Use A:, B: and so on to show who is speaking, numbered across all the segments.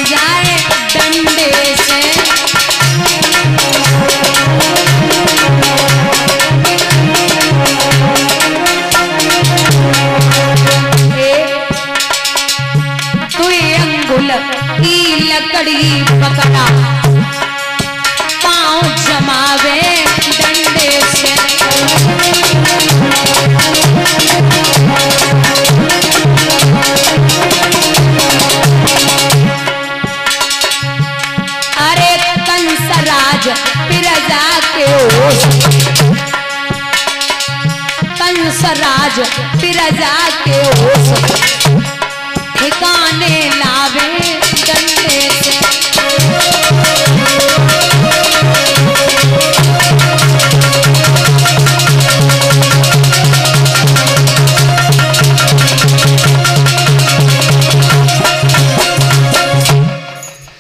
A: जाए डंडे से। तू अंगुल की लकड़ी पकड़ा पाँव जमावे डंडे से। अरे कंसराज प्रजा के ओस, कंसराज प्रजा के ओस ठिकाने लावे डंडे से।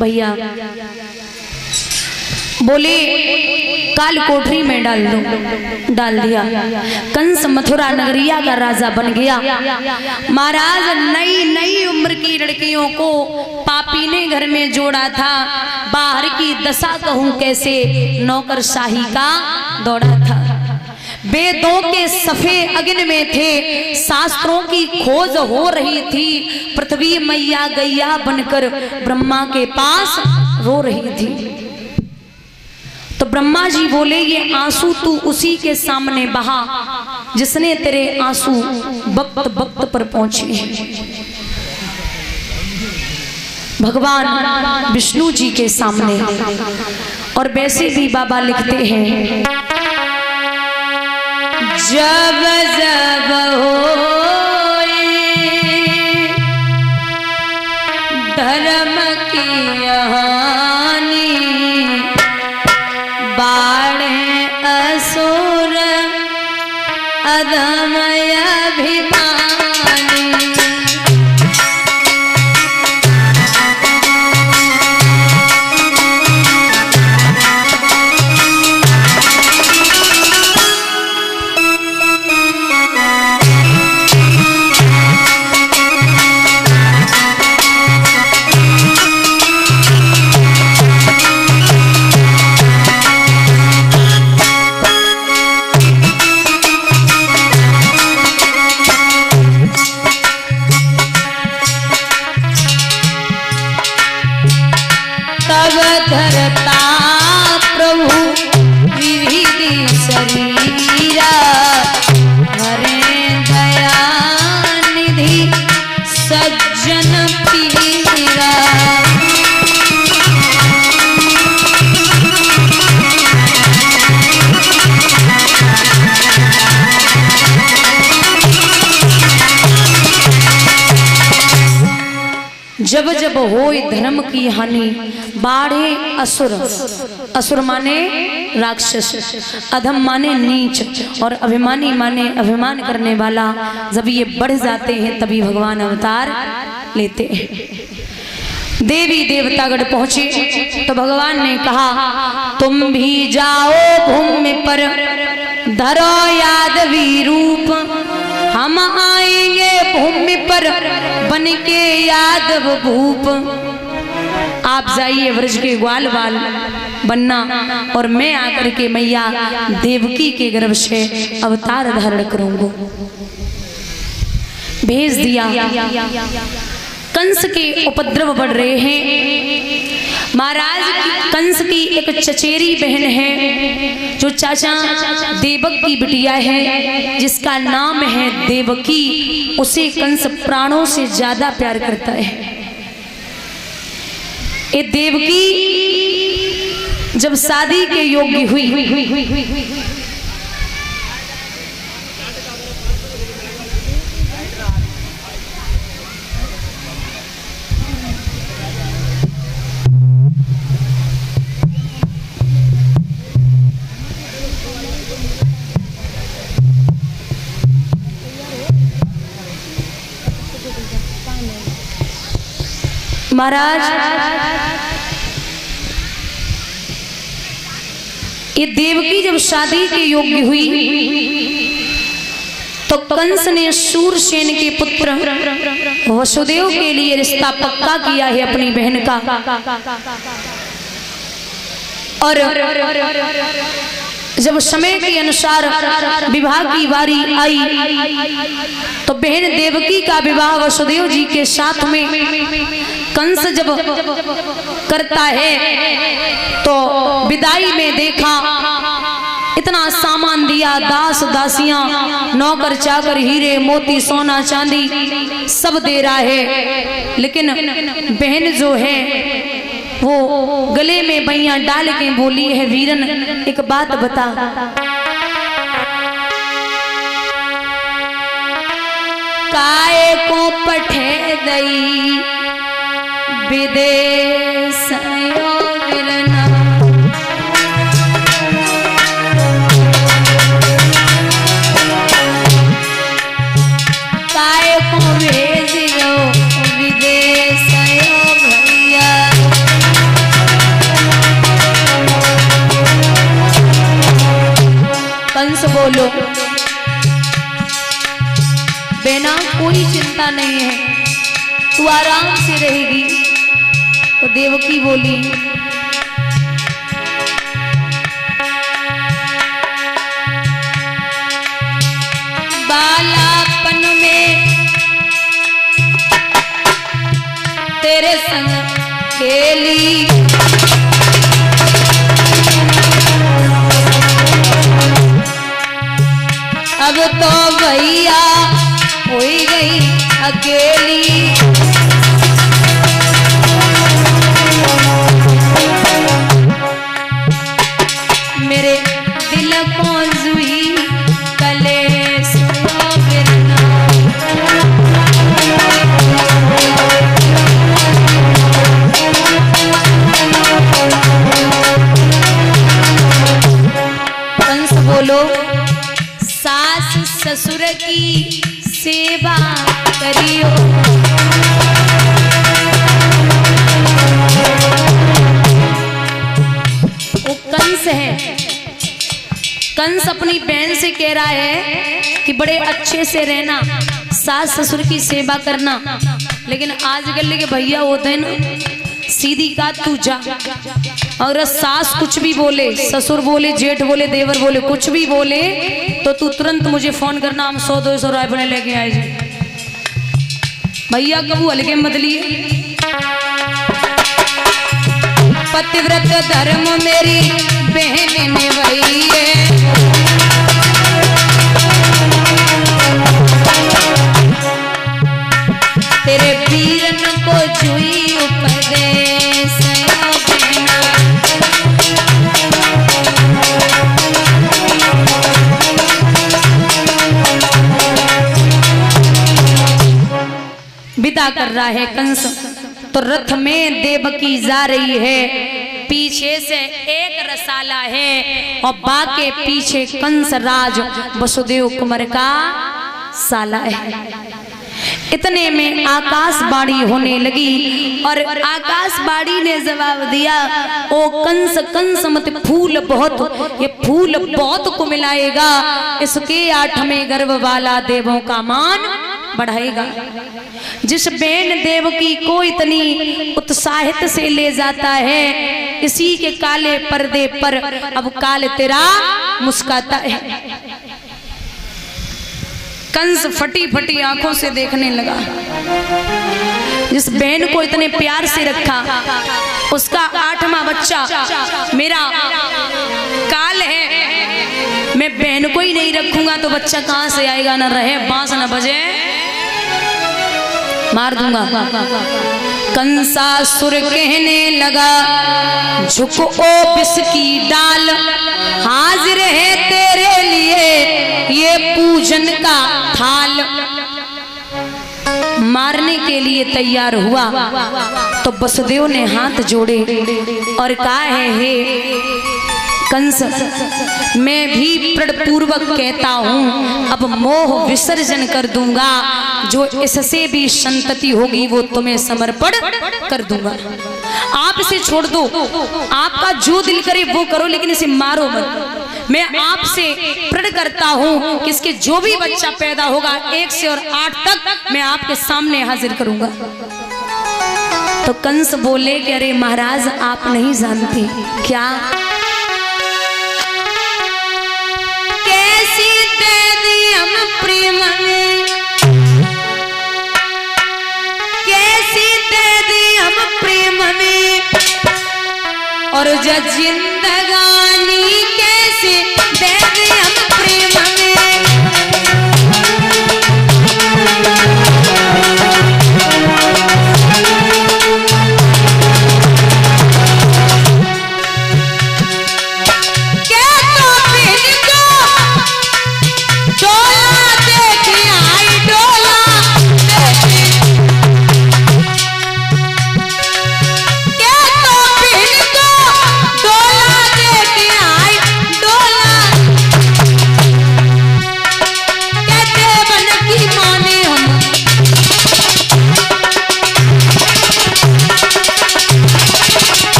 A: भैया बोले काल कोठरी में डाल दिया। कंस मथुरा नगरिया का राजा बन गया। महाराज नई नई उम्र की लड़कियों को पापी ने घर में जोड़ा था। बाहर की दशा कहूं कैसे, नौकरशाही का दौड़ा था। वेदों के सफे अग्नि में थे, शास्त्रों की खोज हो रही थी। पृथ्वी मैया गैया बनकर ब्रह्मा के पास रो रही थी। तो ब्रह्मा जी बोले ये आंसू तू उसी के सामने बहा जिसने तेरे आंसू वक्त वक्त पर पहुंचे हैं। भगवान विष्णु जी के सामने। और वैसे भी बाबा लिखते हैं जब जब होए धर्म की हानि बाढ़े असुर अधम अभिमानी। धरता प्रभु विधि शरीरा हरे दया निधि सज्जन पीरा। जब जब होए धर्म की हानि बाढ़े असुर, असुर माने राक्षस, अधम माने नीच और अभिमानी माने अभिमान करने वाला। जब ये बढ़ जाते हैं तभी भगवान अवतार लेते हैं। देवी देवतागढ़ पहुंचे तो भगवान ने कहा तुम भी जाओ भूमि पर धरो यादवी रूप, हम आएंगे भूमि पर बन के यादव भूप। आप जाइए व्रज के ग्वाल बाल बनना और मैं आकर के मैया देवकी के गर्भ से अवतार धारण करूंगा। भेज दिया। कंस के उपद्रव बढ़ रहे हैं। महाराज कंस की एक चचेरी बहन है जो चाचा देवक की बिटिया है जिसका नाम है देवकी। उसे कंस प्राणों से ज्यादा प्यार करता है। ये देवकी जब शादी के योग्य हुई महाराज ये देवकी जब शादी के योग्य हुई तो कंस ने शूरसेन के पुत्र वसुदेव के लिए रिश्ता पक्का किया है अपनी बहन का। और जब समय के अनुसार विवाह की बारी आई तो बहन देवकी का विवाह वसुदेव जी के साथ में कंस जब करता है तो विदाई में देखा इतना सामान दिया, दास दासियां, नौकर चाकर, हीरे मोती, सोना चांदी सब दे रहा है, लेकिन बहन जो है वो गले में बैया डाल के बोली है, वीरन एक बात बता, काय को पठे दई विदेश वीरना, काय को भेजियो विदेश भैया। कंस बोलो, बेना कोई चिंता नहीं है, तू आराम से रहेगी। तो देवकी बोली, बालापन में तेरे संग खेली, अब तो भैया हो गई अकेली। मेरे दिल को जुई कलेस बिरना, कंस बोलो, सास ससुर की सेवा करियो, वो कंस है। कंस अपनी बहन से कह रहा है कि बड़े अच्छे से रहना, सास ससुर की सेवा करना, लेकिन आजकल के भैया होते हैं ना, सीधी का तू जा, और सास कुछ भी बोले, ससुर बोले, जेठ बोले, देवर बोले, कुछ भी बोले तो तू तुरंत मुझे फोन करना, हम 100-200 राइफलें लेके आए जी। भैया कबू हल्के मत लिए। पतिव्रत धर्म मेरी बहन ने वही है, तेरे वीरन को जुई उपदेश बिना। विदा कर रहा है कंस, तो रथ में देवकी जा रही है, पीछे से एक रसाला है और बाके पीछे कंस राज वसुदेव कुमार का साला है। इतने में आकाशवाणी होने लगी और आकाशवाणी ने जवाब दिया, ओ कंस कंस मत फूल बहुत, ये फूल बहुत को मिलाएगा, इसके 8वें गर्भ वाला देवों का मान बढ़ाएगा। जिस बहन देवकी को इतनी उत्साहित से ले जाता है, इसी के काले पर्दे पर अब काल तेरा मुस्काता है। कंस फटी फटी आंखों से देखने लगा, जिस बहन को इतने प्यार से रखा, उसका 8वां बच्चा मेरा काल है, मैं बहन को ही नहीं रखूंगा तो बच्चा कहां से आएगा, ना रहे बांस ना बजे, मार दूंगा। कंसासुर कहने लगा, झुको ओ विष की डाल, हाजिर है तेरे लिए ये पूजन का थाल। मारने के लिए तैयार हुआ तो वसुदेव ने हाथ जोड़े और कहा है, हे कंस, मैं भी प्रणपूर्वक कहता हूँ, अब मोह विसर्जन कर दूंगा, जो इससे भी संतति होगी वो तुम्हें समर्पण कर दूंगा। आप इसे छोड़ दो, आपका जो दिल करे वो करो, लेकिन इसे मारो मत। मैं आपसे प्रण करता हूँ कि इसके जो भी बच्चा पैदा होगा 1 से और 8 तक मैं आपके सामने हाजिर करूंगा। तो कंस बोले कि अरे महाराज आप नहीं जानते क्या, कैसी दे दी हम प्रेम में, कैसी दे दी हम प्रेम में, और जो जिंदगानी कैसे दे दी हम प्रेम में।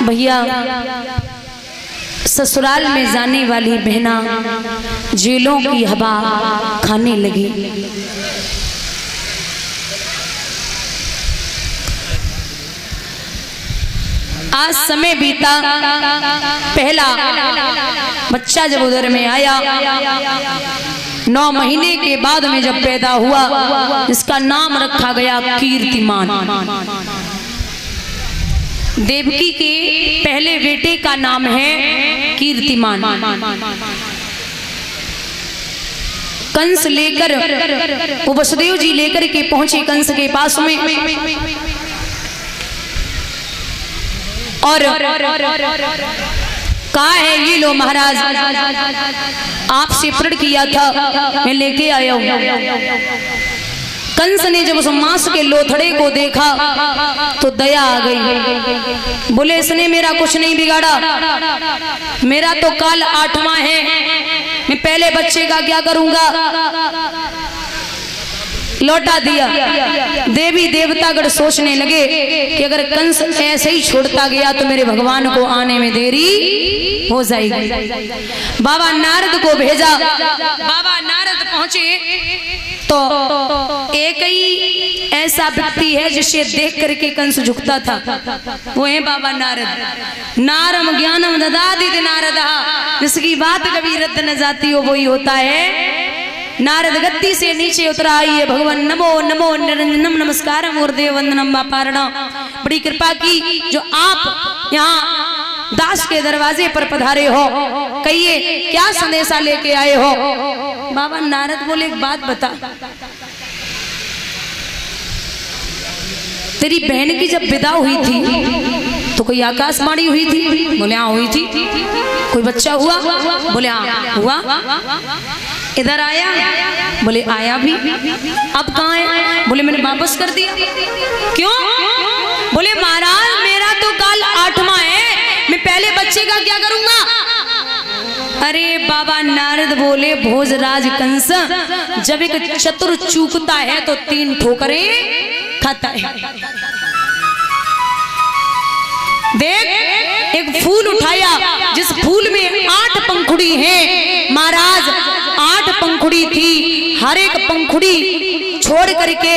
A: भैया ससुराल में जाने वाली बहना जेलों की हवा खाने लगी। आज समय बीता, पहला बच्चा जब उदर में आया 9 महीने के बाद में जब पैदा हुआ, इसका नाम रखा गया कीर्तिमान। देवकी के पहले बेटे का नाम है कीर्तिमान। कंस लेकर वो वसुदेव जी लेकर के पहुंचे कंस के पास में, और कहा है ये लो महाराज आपसे प्रण किया था मैं लेके आया हूं। कंस ने जब उस मांस के लोथड़े को देखा तो दया आ गई। बोले इसने मेरा कुछ नहीं बिगाड़ा, मेरा तो काल 8वां है, मैं पहले बच्चे का क्या करूंगा। लौटा दिया। देवी देवतागण सोचने लगे कि अगर कंस ऐसे ही छोड़ता गया तो मेरे भगवान को आने में देरी हो जाएगी। बाबा नारद को भेजा। बाबा नारद पहुंचे तो एक ही ऐसा व्यक्ति है जिसे देख करके कंस झुकता था, वो है बाबा नारद। नारम ज्ञानम ददाति नारदा, जिसकी बात कभी रद्द न जाती हो वही होता है। नारद गद्दी से नीचे उतरा, आइए भगवान नमो नमो निरंजनम नमस्कार मूर्देव वंदनम पारणा। बड़ी कृपा की जो आप यहाँ दास के दरवाजे पर पधारे हो, कहिए क्या संदेशा लेके आए हो। बाबा नारद बोले एक बात बता, तेरी बहन की जब विदा हुई थी तो कोई आकाशवाणी हुई थी? बोले हाँ हुई थी। कोई बच्चा हुआ? बोले हाँ हुआ। इधर आया? बोले आया भी। अब कहाँ है? बोले मैंने वापस कर दिया। क्यों? बोले महाराज मेरा तो काल 8वां है, मैं पहले बच्चे का क्या करूंगा। अरे बाबा नारद बोले भोजराज कंस, जब एक चतुर चूकता है तो 3 ठोकरें खाता है। देख एक फूल उठाया जिस फूल में 8 पंखुड़ी हैं। महाराज 8 पंखुड़ी थी, हर एक पंखुड़ी छोड़ करके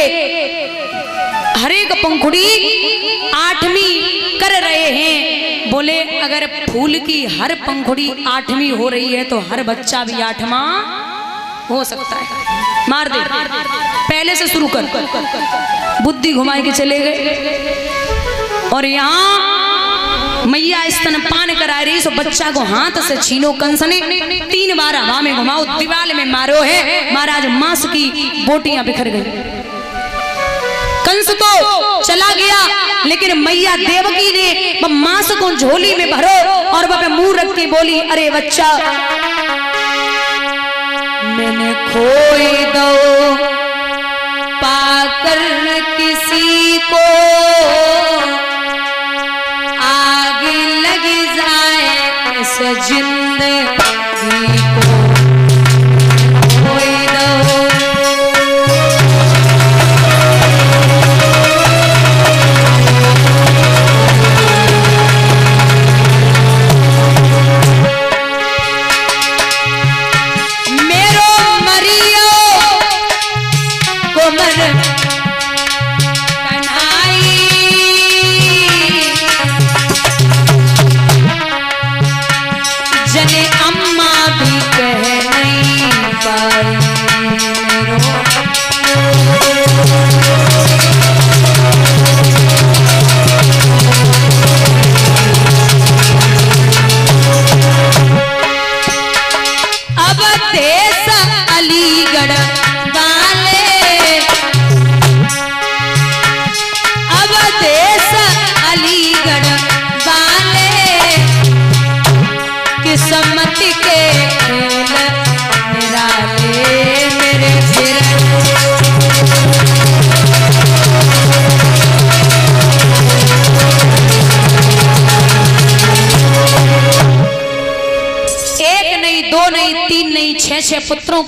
A: हर एक पंखुड़ी 8वीं कर रहे हैं। बोले अगर फूल की हर पंखुड़ी 8वीं हो रही है तो हर बच्चा भी 8वां हो सकता है। मार दे, पहले से शुरू कर। बुद्धि घुमाए के चले गए और यहाँ मैया स्तनपान करा रही, सो बच्चा को हाथ से छीनो, कंस ने 3 बार हवा में घुमाओ, दीवार में मारो है। महाराज मांस की बोटियां बिखर गई। कंस तो चला गया, लेकिन मैया देवकी ने मांस को झोली में भरो और वह पे मुंह रख के बोली, अरे बच्चा मैंने खोए दो पाकर किसी को, आग लग जाए इस जिंदगी को, खोए दो। पुत्रों